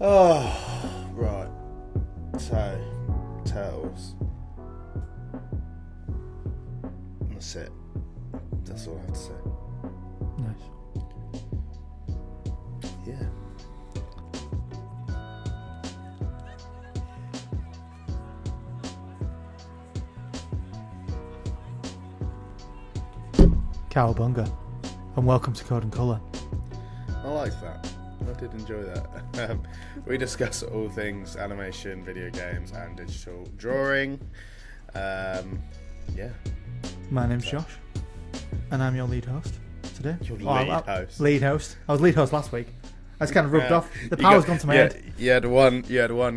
Oh, right. So, Turtles. That's it. That's all I have to say. Nice. Yeah. Cowabunga, and welcome to Code and Colour. I liked that. I did enjoy that. We discuss all things animation, video games, and digital drawing. Yeah. My name's Josh, and I'm your lead host today. Your host. Lead host. I was lead host last week. I was kind of rubbed off. The power's gone to my head. You had one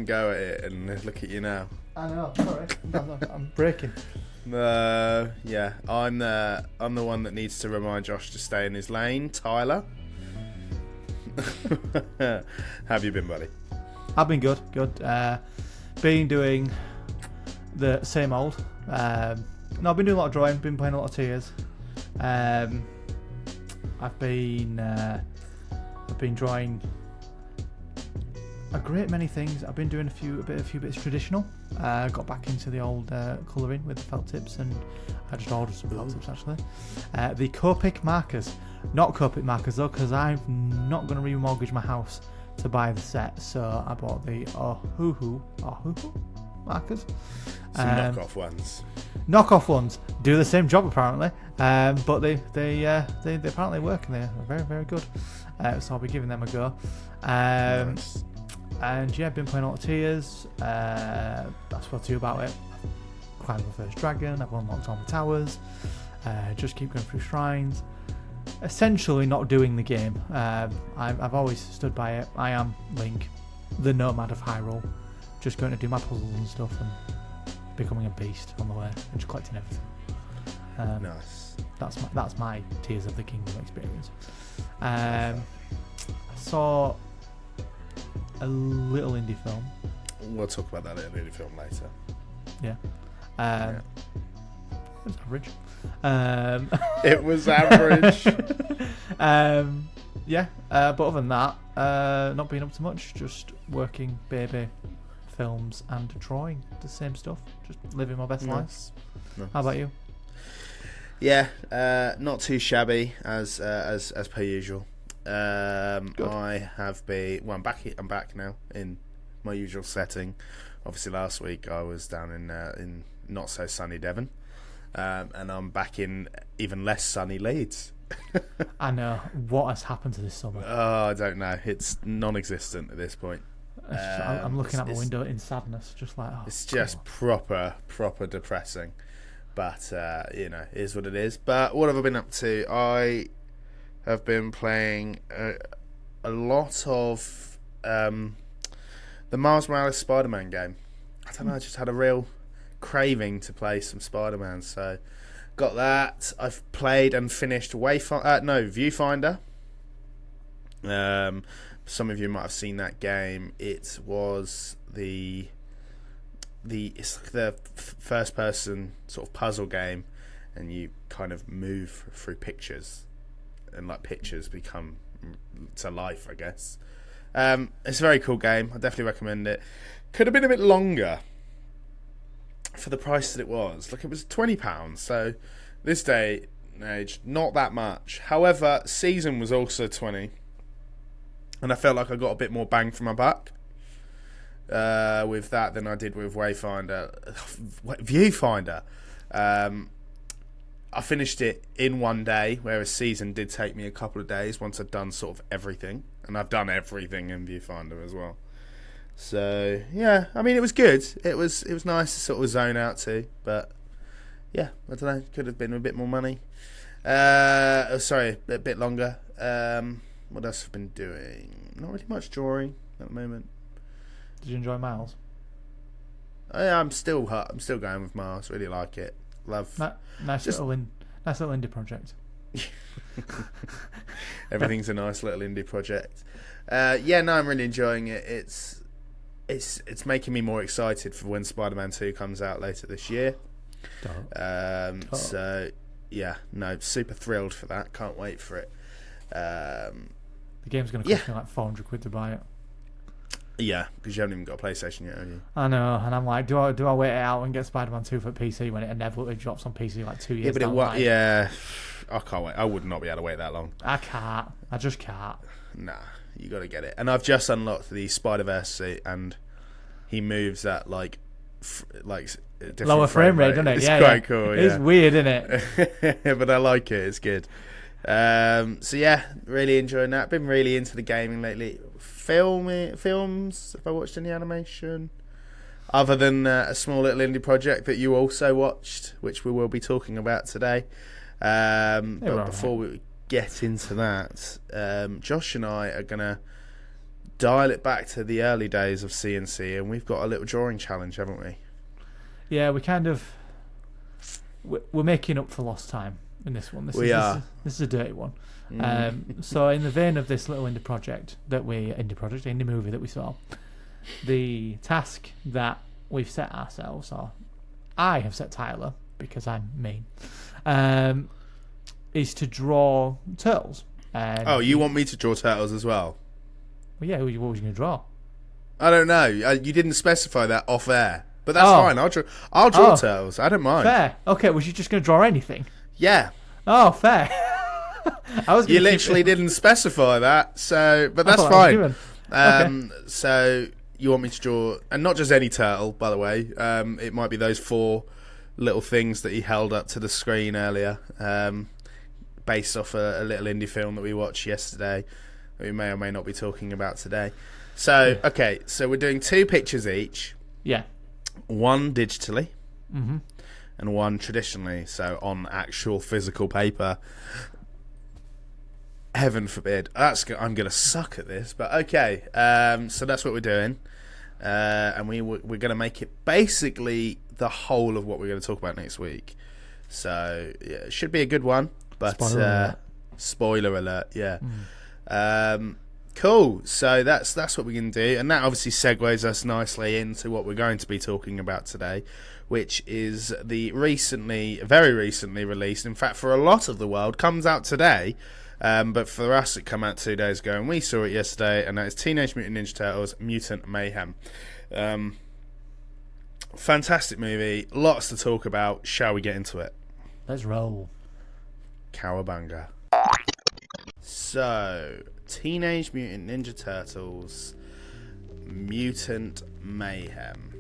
go at it, and look at you now. I know. Sorry, I'm breaking. Yeah, I'm the one that needs to remind Josh to stay in his lane. Tyler, how have you been, buddy? I've been good. Been doing the same old. No, I've been doing a lot of drawing. Been playing a lot of Tears. I've been drawing a great many things. I've been doing a few bits traditional. Got back into the old colouring with the felt tips, and I just ordered some felt tips actually. The Copic markers, not Copic markers though, because I'm not going to remortgage my house to buy the set. So I bought the Ohuhu markers. Some knockoff ones. Knockoff ones do the same job apparently, but they apparently work and they're very, very good. So I'll be giving them a go. Nice. And yeah, I've been playing a lot of Tears. That's what I do about it. I've climbed my first dragon. I've unlocked all the towers. Just keep going through shrines. Essentially, not doing the game. I've always stood by it. I am Link, the nomad of Hyrule, just going to do my puzzles and stuff and becoming a beast on the way and just collecting everything. Nice. That's my Tears of the Kingdom experience. I saw a little indie film. We'll talk about that little indie film later. Yeah. It was average. It was average. Yeah. But other than that, not being up to much. Just working, baby, films, and drawing. The same stuff. Just living my best life. Nice. How about you? Yeah, not too shabby as per usual. I have been. Well, I'm back now in my usual setting. Obviously, last week I was down in not so sunny Devon, and I'm back in even less sunny Leeds. I know what has happened to this summer. Oh, I don't know. It's non-existent at this point. I'm looking out my window in sadness, just like it's just proper depressing. But it is what it is. But what have I been up to? I have been playing a lot of the Miles Morales Spider-Man game. I don't know, I just had a real craving to play some Spider-Man, so got that. I've played and finished Viewfinder. Some of you might have seen that game. It was it's like the first person sort of puzzle game, and you kind of move through pictures, and like pictures become to life, I guess. It's a very cool game. I definitely recommend it. Could have been a bit longer for the price that it was. Like, it was £20, so this day and age, not that much. However, Season was also 20, and I felt like I got a bit more bang for my buck with that than I did with Viewfinder. I finished it in one day, whereas Season did take me a couple of days once I'd done sort of everything, and I've done everything in Viewfinder as well. So yeah, I mean, it was good. It was nice to sort of zone out to, but yeah, I don't know, could have been a bit more money. A bit longer. What else have I been doing? Not really much drawing at the moment. Did you enjoy Miles? I'm still going with Miles. Really like it. Love. Nice little indie project. Everything's a nice little indie project. I'm really enjoying it. It's making me more excited for when Spider-Man 2 comes out later this year. So yeah, super thrilled for that. Can't wait for it. The game's going to cost me like £400 to buy it. Yeah, because you haven't even got a PlayStation yet, have you? I know, and I'm like, do I wait it out and get Spider-Man 2 for PC when it inevitably drops on PC like 2 years? Yeah, but down the line? yeah, I can't wait. I would not be able to wait that long. I can't. I just can't. Nah, you got to get it. And I've just unlocked the Spider-Verse suit, and he moves at like different Lower frame rate, doesn't it? It's yeah, quite cool. Yeah. It's weird, isn't it? But I like it. It's good. So yeah, really enjoying that. Been really into the gaming lately. Films. Have I watched any animation? Other than a small little indie project that you also watched, which we will be talking about today. But before we get into that, Josh and I are going to dial it back to the early days of CNC, and we've got a little drawing challenge, haven't we? Yeah, we're making up for lost time in this one. This is a dirty one. So in the vein of this little indie movie that we saw, the task that we've set ourselves, or I have set Tyler because I'm mean, is to draw turtles. You want me to draw turtles as well? Well, yeah, what was you going to draw? I don't know. You didn't specify that off air, but that's fine. I'll draw turtles. I don't mind. Fair. Okay, was you just going to draw anything? Yeah. Oh, fair. You literally didn't specify that, but that's fine. Okay. So you want me to draw, and not just any turtle, by the way. It might be those 4 little things that he held up to the screen earlier, based off a little indie film that we watched yesterday, that we may or may not be talking about today. So, okay, so we're doing 2 pictures each. Yeah. One digitally, and one traditionally, so on actual physical paper. Heaven forbid. I'm going to suck at this, but okay. So that's what we're doing. And we're going to make it basically the whole of what we're going to talk about next week. So yeah, it should be a good one. But spoiler alert, yeah. Cool. So that's what we're going to do, and that obviously segues us nicely into what we're going to be talking about today, which is the very recently released. In fact, for a lot of the world, comes out today. But for us, it came out 2 days ago, and we saw it yesterday, and that is Teenage Mutant Ninja Turtles Mutant Mayhem. Fantastic movie, lots to talk about. Shall we get into it? Let's roll. Cowabunga. So, Teenage Mutant Ninja Turtles Mutant Mayhem.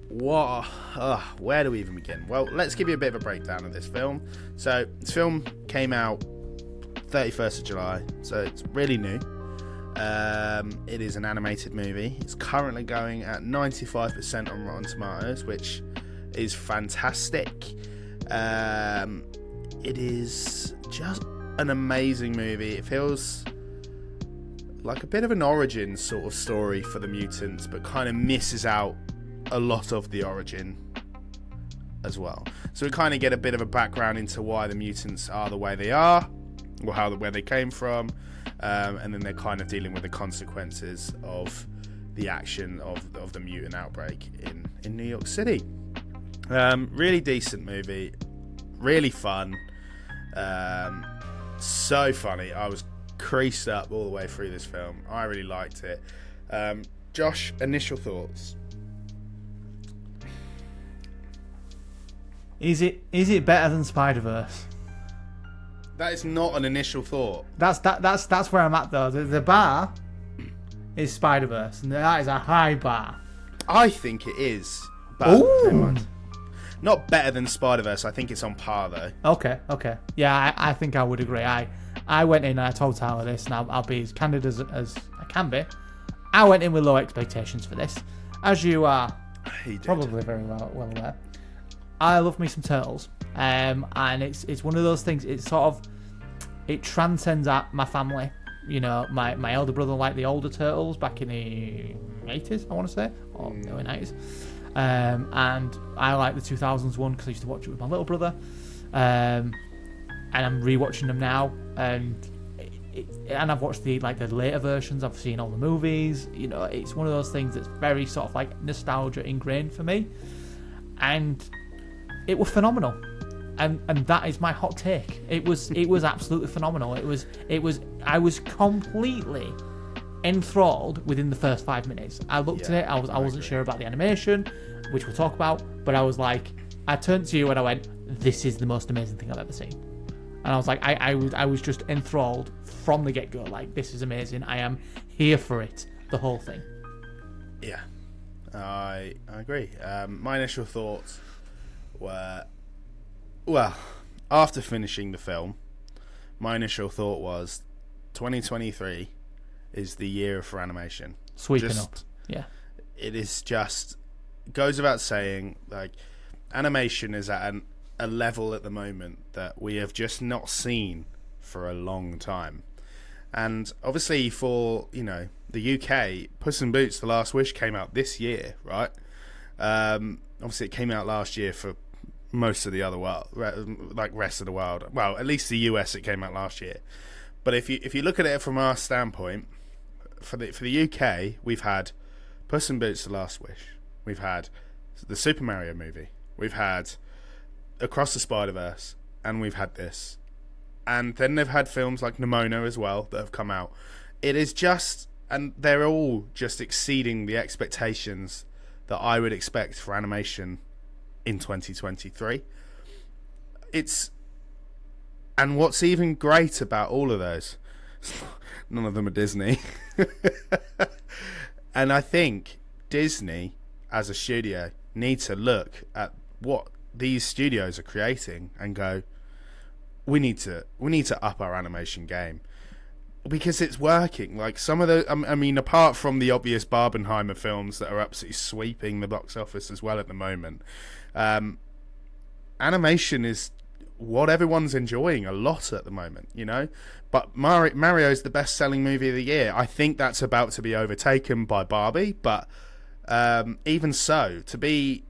Where do we even begin? Well, let's give you a bit of a breakdown of this film. So, this film came out 31st of July, so it's really new. It is an animated movie. It's currently going at 95% on Rotten Tomatoes, which is fantastic. It is just an amazing movie. It feels like a bit of an origin sort of story for the mutants, but kind of misses out a lot of the origin as well. So we kind of get a bit of a background into why the mutants are the way they are, or where they came from, and then they're kind of dealing with the consequences of the action of the mutant outbreak in New York City. Really decent movie, really fun, so funny. I was creased up all the way through this film. I really liked it. Josh, initial thoughts? Is it better than Spider-Verse? That is not an initial thought. That's where I'm at though. The bar is Spider-Verse, and that is a high bar. I think it is, but not better than Spider-Verse. I think it's on par though. Okay. Yeah, I think I would agree. I went in and I told Tyler this, and I'll be as candid as I can be. I went in with low expectations for this, as you are probably very well aware. I love me some Turtles, and it's one of those things. It's sort of, it transcends my family. You know, my elder brother liked the older Turtles back in the 80s, I want to say, or early 90s, and I like the 2000s one because I used to watch it with my little brother, and I'm rewatching them now, and I've watched the later versions. I've seen all the movies. You know, it's one of those things that's very sort of like nostalgia ingrained for me, and it was phenomenal, and that is my hot take. It was absolutely phenomenal. It was I was completely enthralled within the first 5 minutes. I looked at it, I wasn't sure about the animation, which we'll talk about, but I was like, I turned to you and I went, this is the most amazing thing I've ever seen. And I was like, I was just enthralled from the get-go. Like, this is amazing. I am here for it. The whole thing. Yeah, I agree. My initial thoughts were, well, after finishing the film, my initial thought was 2023 is the year for animation. Sweeping up. Yeah. It is just, goes without saying, like, animation is at a level at the moment that we have just not seen for a long time. And obviously for, you know, the UK, Puss in Boots: The Last Wish came out this year, right? Obviously it came out last year for most of the other world, like rest of the world. Well, at least the US it came out last year. But if you look at it from our standpoint, for the UK, we've had Puss in Boots: The Last Wish. We've had the Super Mario movie. We've had Across the Spider-Verse, and we've had this. And then they've had films like Nimona as well that have come out. It is just, and they're all just exceeding the expectations that I would expect for animation in 2023. And what's even great about all of those, none of them are Disney. And I think Disney, as a studio, need to look at what these studios are creating and go, we need to up our animation game, because it's working. Like, some of the, I mean, apart from the obvious Barbenheimer films that are absolutely sweeping the box office as well at the moment, animation is what everyone's enjoying a lot at the moment, you know. But Mario's the best-selling movie of the year. I think that's about to be overtaken by Barbie, but even so, to be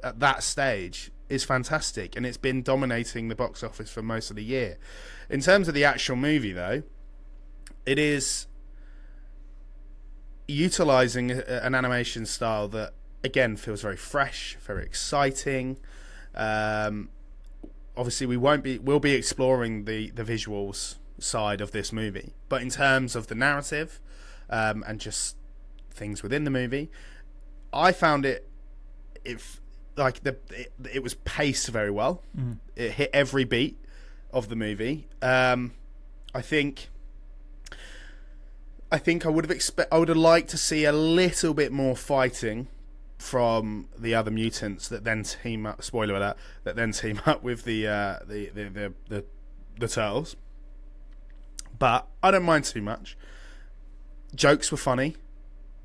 at that stage is fantastic, and it's been dominating the box office for most of the year. In terms of the actual movie, though, it is utilizing an animation style that, again, feels very fresh, very exciting. Obviously, we'll be exploring the visuals side of this movie, but in terms of the narrative and just things within the movie, I found it was paced very well. It hit every beat of the movie. I think I would have liked to see a little bit more fighting from the other mutants that then team up. Spoiler alert! That then team up with the turtles. But I don't mind too much. Jokes were funny.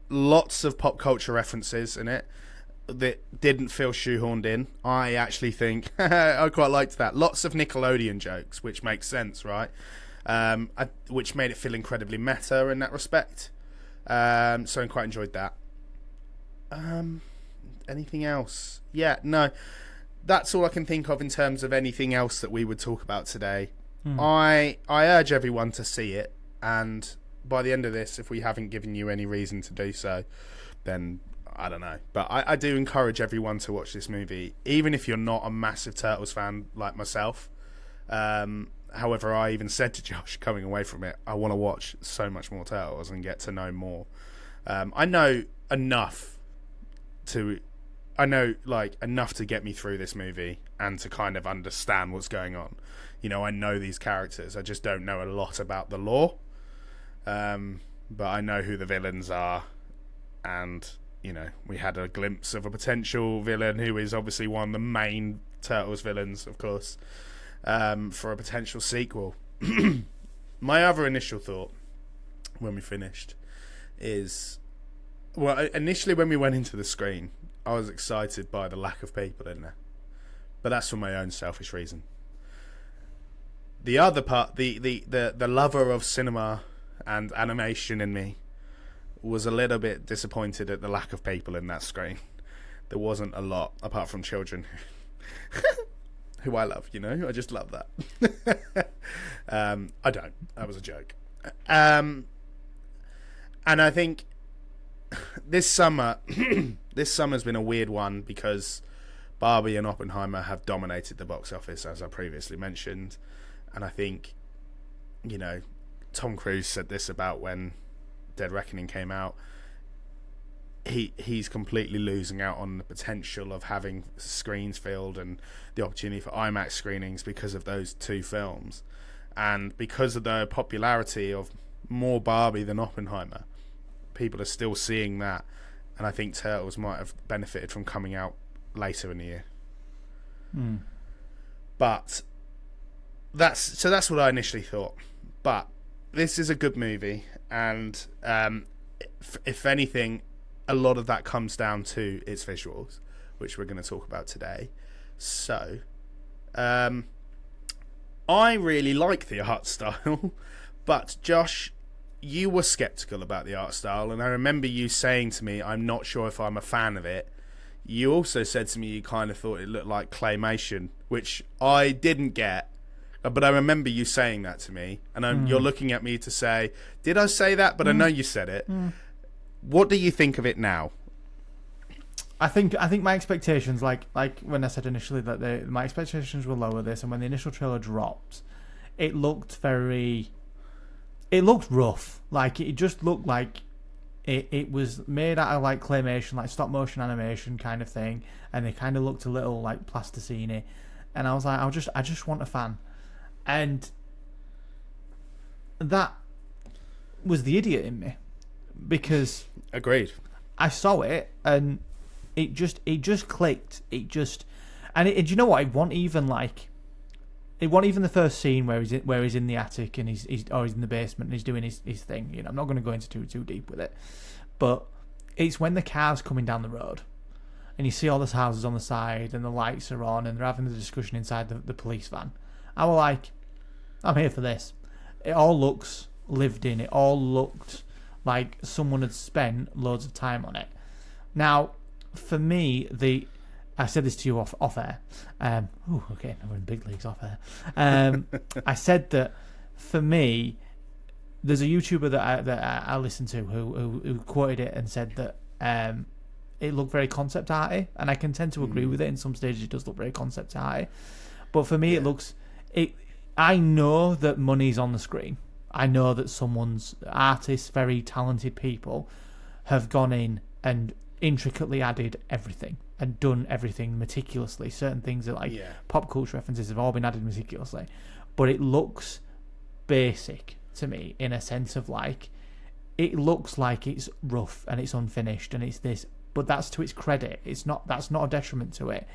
Lots of pop culture references in it that didn't feel shoehorned in. I actually think I quite liked that. Lots of Nickelodeon jokes, which makes sense, right? Which made it feel incredibly meta in that respect. So I quite enjoyed that. Anything else? Yeah, no. That's all I can think of in terms of anything else that we would talk about today. I urge everyone to see it, and by the end of this, if we haven't given you any reason to do so, then I don't know. But I do encourage everyone to watch this movie, even if you're not a massive Turtles fan like myself. However, I even said to Josh coming away from it, I want to watch so much more Turtles and get to know more. I know enough to get me through this movie and to kind of understand what's going on. You know, I know these characters. I just don't know a lot about the lore. But I know who the villains are, and you know, we had a glimpse of a potential villain who is obviously one of the main Turtles villains, of course, for a potential sequel. My other initial thought when we finished is, well, initially when we went into the screen, I was excited by the lack of people in there, but that's for my own selfish reason. The other part, the lover of cinema and animation in me, was a little bit disappointed at the lack of people in that screen. There wasn't a lot, apart from children who I love, you know. I just love that. I don't. That was a joke. And I think this summer's been a weird one because Barbie and Oppenheimer have dominated the box office, as I previously mentioned. And I think, you know, Tom Cruise said this about when Dead Reckoning came out, he's completely losing out on the potential of having screens filled and the opportunity for IMAX screenings because of those two films, and because of the popularity of more Barbie than Oppenheimer, people are still seeing that, and I think Turtles might have benefited from coming out later in the year. But that's what I initially thought. But this is a good movie, and if anything, a lot of that comes down to its visuals, which we're going to talk about today. So, I really like the art style, but Josh, you were skeptical about the art style, and I remember you saying to me, I'm not sure if I'm a fan of it. You also said to me you kind of thought it looked like claymation, which I didn't get, but I remember you saying that to me, and you're looking at me to say, did I say that? But I know you said it. What do you think of it now? I think my expectations, like when I said initially that my expectations were lower this, and when the initial trailer dropped, it looked rough. Like it just looked like it was made out of like claymation, like stop motion animation kind of thing, and they kind of looked a little like plasticine-y. And I was like, I just want a fan, and that was the idiot in me, because agreed. I saw it and it just clicked. Do you know what? It wasn't even the first scene where he's in the attic and he's in the basement and he's doing his thing. You know, I'm not going to go into too deep with it, but it's when the car's coming down the road and you see all those houses on the side and the lights are on and they're having the discussion inside the police van. I was like, I'm here for this. It all looks lived in. It all looked like someone had spent loads of time on it. Now, for me, I said this to you off air. Okay, we're in big leagues off air. I said that for me, there's a YouTuber that I listen to who quoted it and said that it looked very concept arty, and I can tend to agree with it. In some stages, it does look very concept arty, but for me, I know that money's on the screen. I know that someone's artists, very talented people, have gone in and intricately added everything and done everything meticulously. Certain things are like pop culture references have all been added meticulously, but it looks basic to me in a sense of like, it looks like it's rough and it's unfinished and it's this, but that's to its credit. That's not a detriment to it,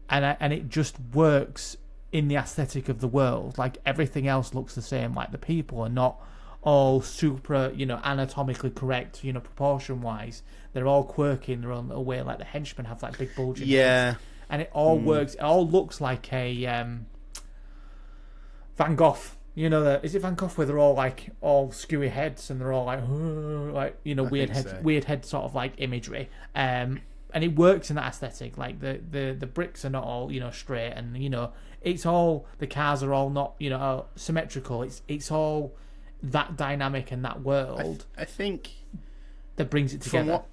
and it just works in the aesthetic of the world. Like everything else looks the same. Like the people are not all super, anatomically correct, proportion wise. They're all quirky in their own little way. Like the henchmen have like big bulging heads. And it all works. It all looks like a Van Gogh. Is it Van Gogh where they're all like all skewy heads and they're all like weird head sort of like imagery. And it works in that aesthetic. Like the bricks are not all straight, and it's all, the cars are all not symmetrical. It's all that dynamic and that world. I think that brings it together.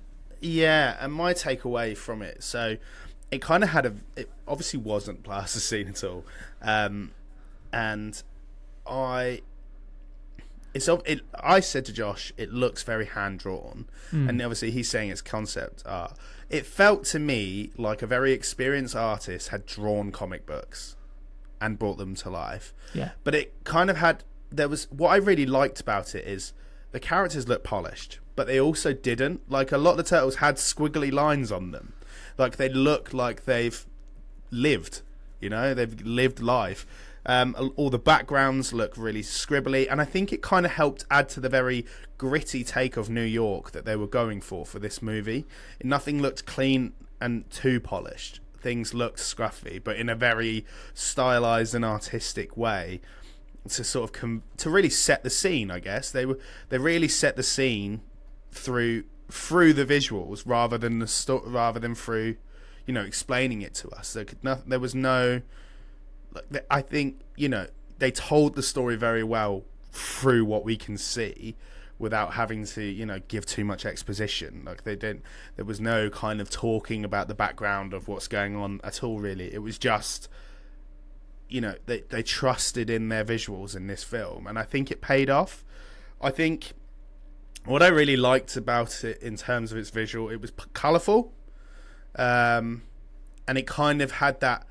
And my takeaway from it, so it kind of it obviously wasn't plasticine at all, and I said to Josh, it looks very hand drawn, and obviously he's saying it's concept art. It felt to me like a very experienced artist had drawn comic books and brought them to life. Yeah. But it kind of what I really liked about it is the characters looked polished, but they also didn't. Like a lot of the turtles had squiggly lines on them. Like they look like they've lived, they've lived life. All the backgrounds look really scribbly, and I think it kind of helped add to the very gritty take of New York that they were going for this movie. Nothing looked clean and too polished. Things looked scruffy, but in a very stylized and artistic way to sort of to really set the scene. I guess they really set the scene through the visuals rather than through explaining it to us. There was no. I think they told the story very well through what we can see, without having to give too much exposition. Like there was no kind of talking about the background of what's going on at all. Really, it was just they trusted in their visuals in this film, and I think it paid off. I think What I really liked about it in terms of its visual, it was colourful, and it kind of had that.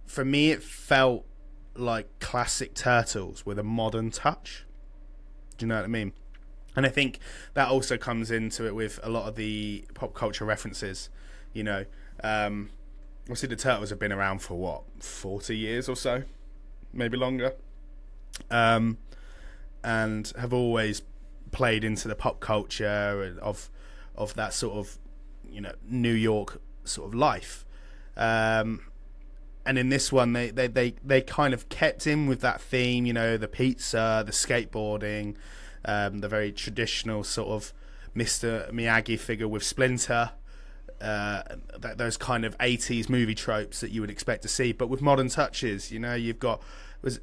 For me, it felt like classic Turtles with a modern touch. Do you know what I mean? And I think that also comes into it with a lot of the pop culture references. You know, obviously the Turtles have been around for 40 years or so, maybe longer, and have always played into the pop culture of that sort of, you know, New York sort of life. And in this one, they kind of kept in with that theme, you know, the pizza, the skateboarding, the very traditional sort of Mr. Miyagi figure with Splinter, those kind of 80s movie tropes that you would expect to see, but with modern touches. You know, you've got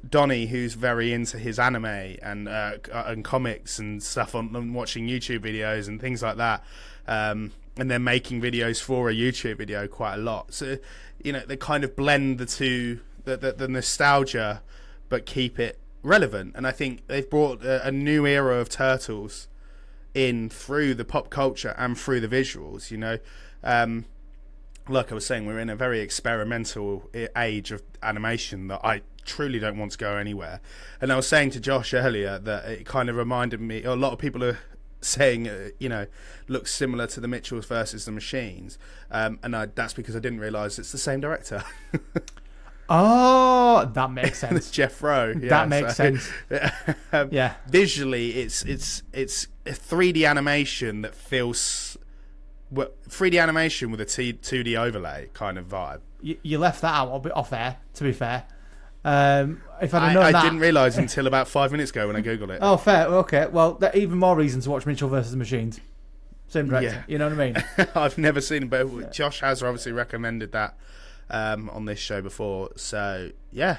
Donnie, who's very into his anime and comics and stuff on watching YouTube videos and things like that. And they're making videos for a YouTube video quite a lot. So, you know, they kind of blend the two, the nostalgia, but keep it relevant. And I think they've brought a new era of Turtles in through the pop culture and through the visuals, you know. Like I was saying, we're in a very experimental age of animation that I truly don't want to go anywhere. And I was saying to Josh earlier that it kind of reminded me, a lot of people are saying, you know, looks similar to the Mitchells versus the Machines, and that's because I didn't realise it's the same director. Oh, that makes sense. It's Jeff Rowe. Yeah, that makes sense. Yeah. Visually, it's a 3D animation that feels 3D animation with a 2D overlay kind of vibe. You left that out a bit off air, to be fair. If I'd known I didn't realise until about 5 minutes ago when I googled it. Oh, fair. Okay. Well, even more reason to watch Mitchell versus the Machines. Same director. Yeah. You know what I mean? I've never seen it, but Josh has obviously recommended that on this show before. So yeah,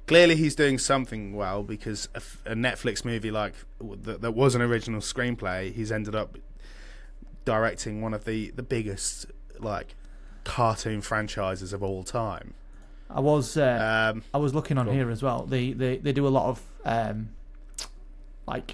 clearly he's doing something well, because a Netflix movie like that was an original screenplay, he's ended up directing one of the biggest like cartoon franchises of all time. I was looking on here as well. They do a lot of what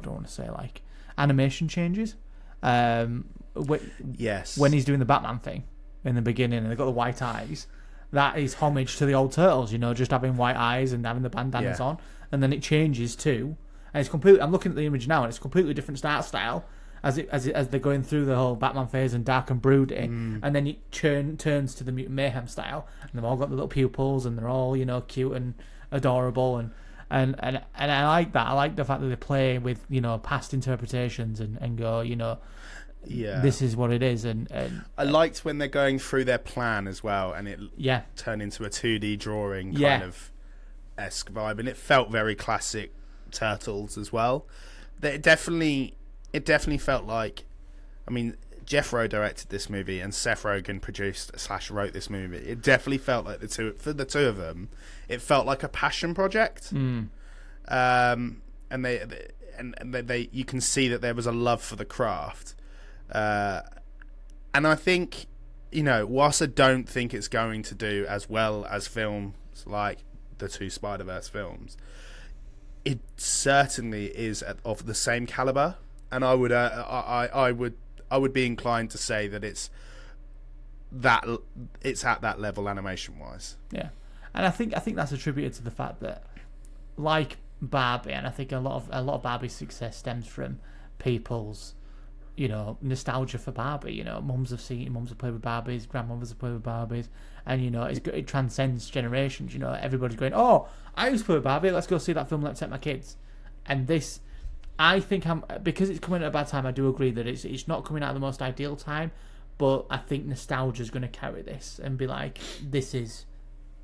do I want to say, like animation changes. Yes. When he's doing the Batman thing in the beginning, and they've got the white eyes, that is homage to the old Turtles. You know, just having white eyes and having the bandanas on, and then it changes to, and it's completely. I'm looking at the image now, and it's a completely different art style as they're going through the whole Batman phase and dark and broody, and then it turns to the Mutant Mayhem style, and they've all got the little pupils, and they're all, you know, cute and adorable, and I like that. I like the fact that they play with, you know, past interpretations and go, you know, this is what it is, and I liked when they're going through their plan as well, and it turned into a 2D drawing kind of esque vibe, and it felt very classic Turtles as well. It definitely felt like, I mean, Jeff Rowe directed this movie and Seth Rogen produced / wrote this movie. It definitely felt like for the two of them, it felt like a passion project. And they you can see that there was a love for the craft. And I think, you know, whilst I don't think it's going to do as well as films like the two Spider-Verse films, it certainly is of the same caliber. And I would be inclined to say that it's at that level animation wise. Yeah, and I think that's attributed to the fact that, like Barbie, and I think a lot of Barbie's success stems from people's, you know, nostalgia for Barbie. You know, mums have played with Barbies, grandmothers have played with Barbies, and you know, it transcends generations. You know, everybody's going, oh, I used to play with Barbie. Let's go see that film. Let's take my kids. And this, I think, because it's coming at a bad time. I do agree that it's not coming out at the most ideal time, but I think nostalgia is going to carry this and be like, this is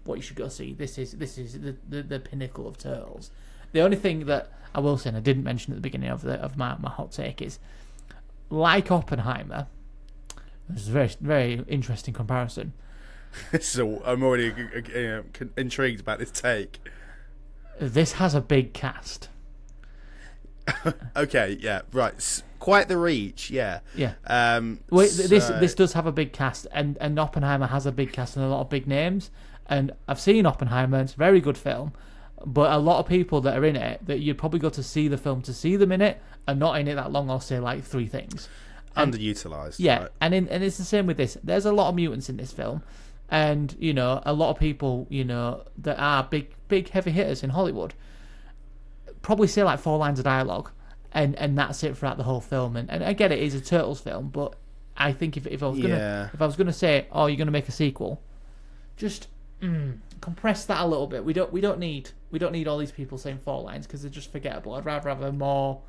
what you should go see. This is the pinnacle of Turtles. The only thing that I will say, and I didn't mention at the beginning of my hot take, is like Oppenheimer. This is a very, very interesting comparison. So I'm already intrigued about this take. This has a big cast. Okay, yeah, right. Quite the reach, yeah. Yeah. This does have a big cast, and Oppenheimer has a big cast and a lot of big names. And I've seen Oppenheimer; it's a very good film. But a lot of people that are in it, that you'd probably go to see the film to see them in it, and not in it that long, or say like 3 things. Underutilized. Yeah, right? and it's the same with this. There's a lot of mutants in this film, and a lot of people that are big heavy hitters in Hollywood probably say like 4 lines of dialogue, and that's it throughout the whole film. And I get it is a Turtles film, but I think if I was gonna say, oh, you're gonna make a sequel, just compress that a little bit. We don't need all these people saying 4 lines because they're just forgettable. I'd rather have a more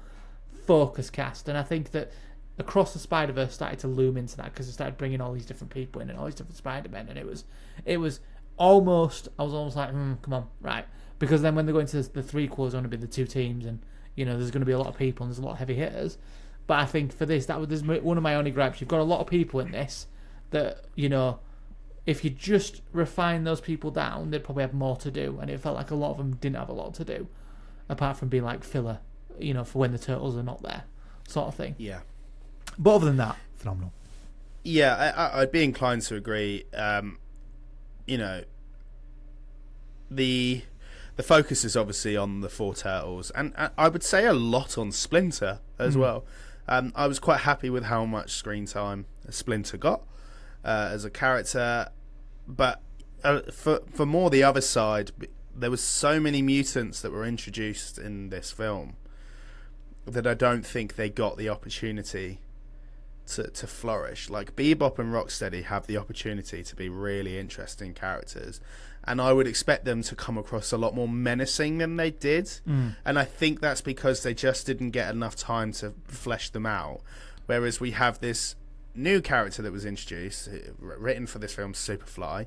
focused cast, and I think that Across the Spider-Verse started to loom into that because it started bringing all these different people in and all these different Spider-Men, and it was almost, I was almost like, come on, right? Because then when they go into the 3 quarters, there's going to be the 2 teams, and there's going to be a lot of people and there's a lot of heavy hitters. But I think for this, this is one of my only gripes. You've got a lot of people in this that if you just refine those people down, they'd probably have more to do, and it felt like a lot of them didn't have a lot to do, apart from being like filler, for when the Turtles are not there, sort of thing. Yeah. But other than that, phenomenal. Yeah, I'd be inclined to agree. The focus is obviously on the 4 Turtles, and I would say a lot on Splinter as well. I was quite happy with how much screen time Splinter got as a character, but for more the other side, there was so many mutants that were introduced in this film that I don't think they got the opportunity to flourish. Like Bebop and Rocksteady have the opportunity to be really interesting characters, and I would expect them to come across a lot more menacing than they did. And I think that's because they just didn't get enough time to flesh them out, whereas we have this new character that was introduced, written for this film, Superfly,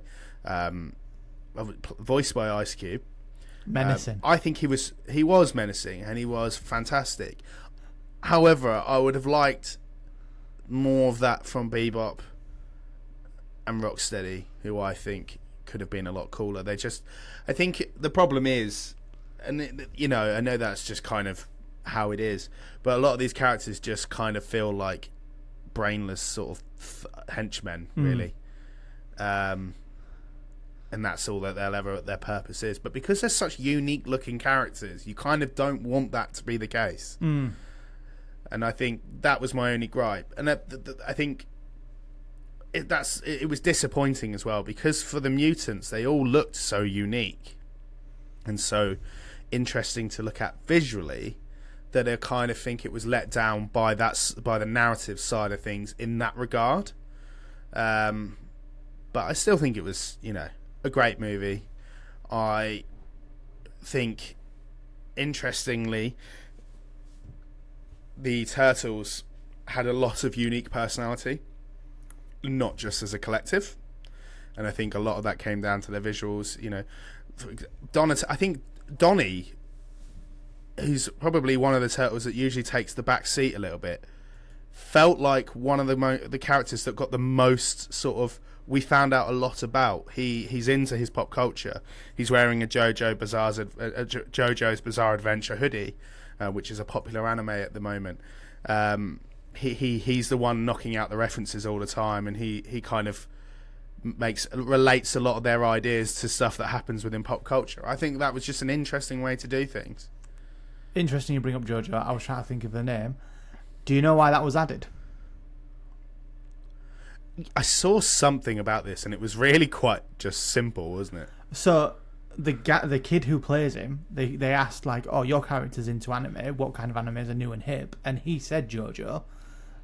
voiced by Ice Cube. Menacing. I think he was menacing, and he was fantastic. However, I would have liked more of that from Bebop and Rocksteady, who I think could have been a lot cooler. I think the problem is, and I know that's just kind of how it is, but a lot of these characters just kind of feel like brainless sort of henchmen, really. And that's all that their purpose is. But because they're such unique looking characters, you kind of don't want that to be the case. And I think that was my only gripe. And I think it was disappointing as well, because for the mutants, they all looked so unique and so interesting to look at visually, that I kind of think it was let down by the narrative side of things in that regard. But I still think it was, a great movie. I think, interestingly, the Turtles had a lot of unique personality, not just as a collective, and I think a lot of that came down to their visuals. I think Donnie, who's probably one of the Turtles that usually takes the back seat a little bit, felt like one of the characters that got the most sort of, we found out a lot about. He's into his pop culture. He's wearing a JoJo's Bizarre Adventure hoodie, which is a popular anime at the moment. He's the one knocking out the references all the time, and he kind of relates a lot of their ideas to stuff that happens within pop culture. I think that was just an interesting way to do things. Interesting you bring up JoJo. I was trying to think of the name. Do you know why that was added? I saw something about this, and it was really quite just simple, wasn't it? So the kid who plays him, they asked like, "Oh, your character's into anime. What kind of animes are new and hip?" And he said JoJo,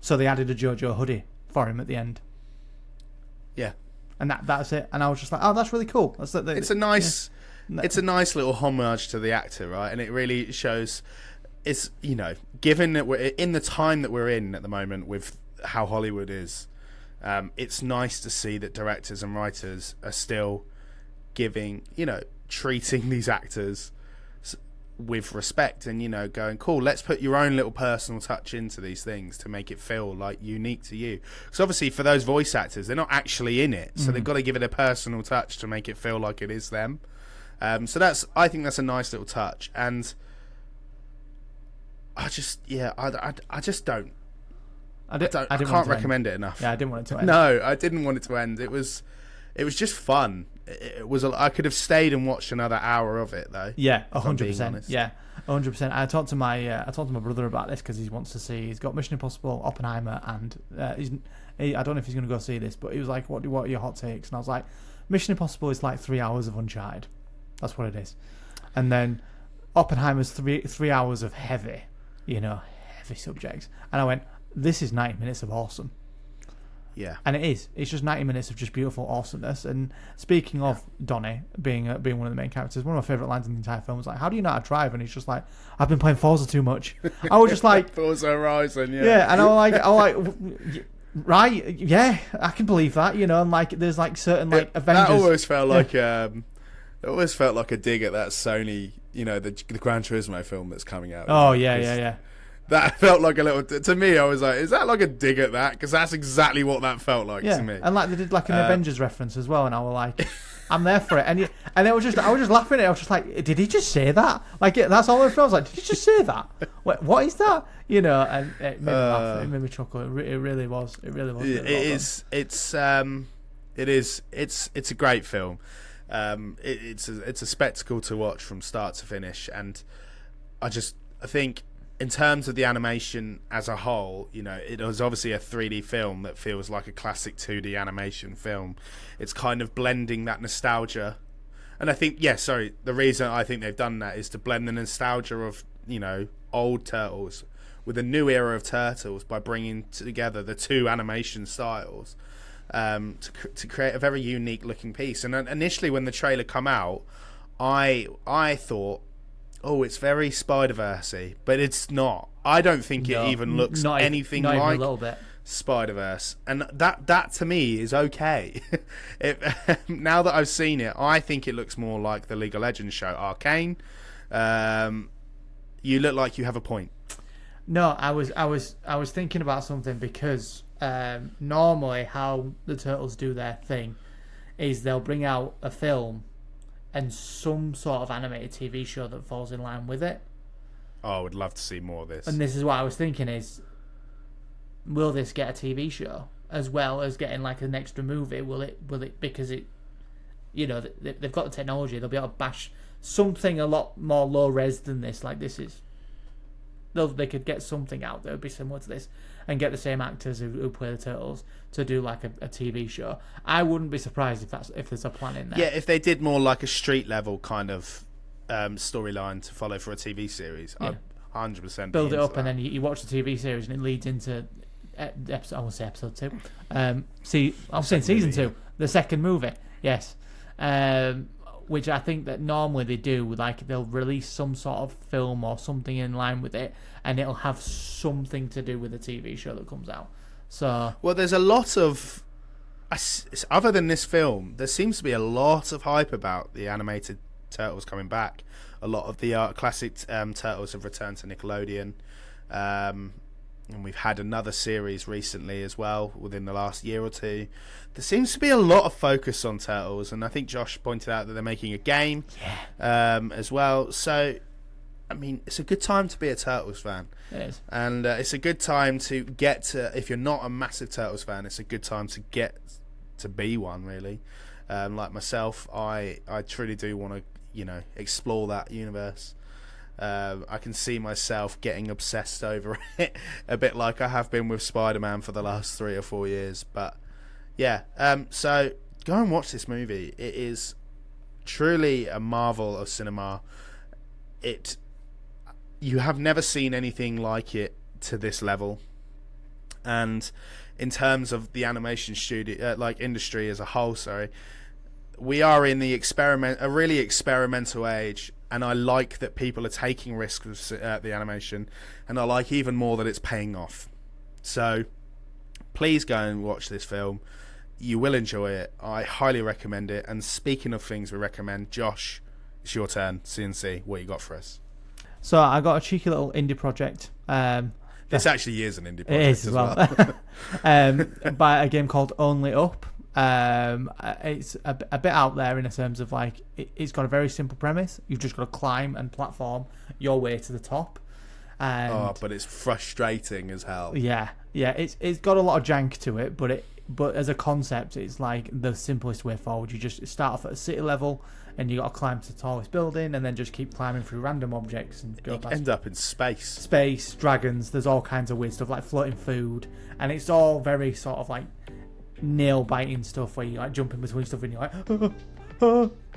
so they added a JoJo hoodie for him at the end. Yeah, and that's it. And I was just like, "Oh, that's really cool." It's a nice little homage to the actor, right? And it really shows. It's given that we're in the time that we're in at the moment with how Hollywood is. It's nice to see that directors and writers are still treating these actors with respect, and going, cool, let's put your own little personal touch into these things to make it feel like unique to you. Because obviously for those voice actors, they're not actually in it, so they've got to give it a personal touch to make it feel like it is them. So I think that's a nice little touch, and I can't recommend it enough. Yeah, I didn't want it to end. No, I didn't want it to end. It was just fun. it was. I could have stayed and watched another hour of it though. Yeah, if I'm being 100%. honest. Yeah, 100%. I talked to my brother about this because he wants to see. He's got Mission Impossible, Oppenheimer, and I don't know if he's going to go see this, but he was like, "What are your hot takes?" And I was like, "Mission Impossible is like 3 hours of Uncharted. That's what it is." And then Oppenheimer's three hours of heavy subjects. And I went, "This is 90 minutes of awesome." Yeah, and it is. It's just 90 minutes of just beautiful awesomeness. And speaking of Donnie being one of the main characters, one of my favourite lines in the entire film was like, "How do you know how to drive?" And he's just like, "I've been playing Forza too much." I was just like, Forza Horizon, yeah. Yeah, and I was like, right, yeah, I can believe that, and like there's like certain like Avengers. That always felt like it always felt like a dig at that Sony, the Gran Turismo film that's coming out. Oh yeah. That felt like a little. To me, I was like, "Is that like a dig at that?" Because that's exactly what that felt like to me. And like they did like an Avengers reference as well, and I was like, "I'm there for it." And it was just, I was just laughing at it. I was just like, "Did he just say that?" Like that's all the film. I was like, "Did he just say that? What is that?" And it made me laugh. It made me chuckle. It really was. It really was. Really It is. It's a great film. It's a spectacle to watch from start to finish, and I think. In terms of the animation as a whole, it was obviously a 3D film that feels like a classic 2D animation film. It's kind of blending that nostalgia. And I think, the reason I think they've done that is to blend the nostalgia of, old Turtles with a new era of Turtles by bringing together the two animation styles to create a very unique looking piece. And initially when the trailer come out, I thought, oh, it's very Spider-Verse-y, but it's not. I don't think it even looks anything like even a little bit. Spider-Verse. And that to me is okay. Now that I've seen it, I think it looks more like the League of Legends show, Arcane. You look like you have a point. No, I was thinking about something because normally how the Turtles do their thing is they'll bring out a film and some sort of animated TV show that falls in line with it. Oh, I would love to see more of this. And this is what I was thinking is, will this get a TV show as well as getting like an extra movie? Will it because it, they've got the technology, they'll be able to bash something a lot more low res than this. Like this is, they could get something out that would be similar to this and get the same actors who play the Turtles to do like a TV show. I wouldn't be surprised if there's a plan in there. Yeah, if they did more like a street level kind of storyline to follow for a TV series, I'd 100% build it up that. And then you watch the TV series and it leads into episode. I won't say episode 2. I'm saying season 2, the second movie. Yes. Which I think that normally they do, like they'll release some sort of film or something in line with it, and it'll have something to do with the TV show that comes out. So, well, there's a lot of, other than this film, there seems to be a lot of hype about the animated Turtles coming back. A lot of the classic Turtles have returned to Nickelodeon, and we've had another series recently as well within the last year or two. There seems to be a lot of focus on Turtles, and I think Josh pointed out that they're making a game as well. So, I mean, it's a good time to be a Turtles fan. It is. And it's a good time to get to, if you're not a massive Turtles fan, it's a good time to get to be one, really. Like myself, I truly do want to, explore that universe. I can see myself getting obsessed over it, a bit like I have been with Spider-Man for the last 3 or 4 years. But yeah, so go and watch this movie. It is truly a marvel of cinema. You have never seen anything like it to this level, and in terms of the animation studio, industry as a whole, we are in a really experimental age. And I like that people are taking risks with the animation, and I like even more that it's paying off. So please go and watch this film. You will enjoy it. I highly recommend it. And speaking of things we recommend, Josh, it's your turn. CNC, what you got for us? So I got a cheeky little indie project. This actually is an indie project. It is as well. By a game called Only Up. It's a bit out there in terms of it's got a very simple premise. You've just got to climb and platform your way to the top. And but it's frustrating as hell. yeah, it's got a lot of jank to it, but as a concept, it's like the simplest way forward. You just start off at a city level, and you got to climb to the tallest building, and then just keep climbing through random objects and go past. End up in space. Space, dragons. There's all kinds of weird stuff like floating food, and it's all very sort of like nail biting stuff where you like jump in between stuff and you're like,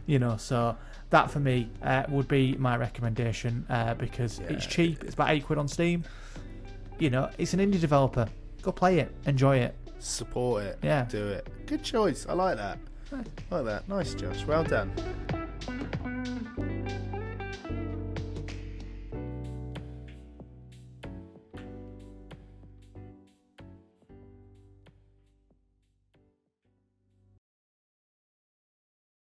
you know. So that for me would be my recommendation because it's cheap. It's about £8 on Steam. You know, it's an indie developer. Go play it, enjoy it, support it. Yeah, do it. Good choice. I like that. I like that. Nice, Josh. Well done.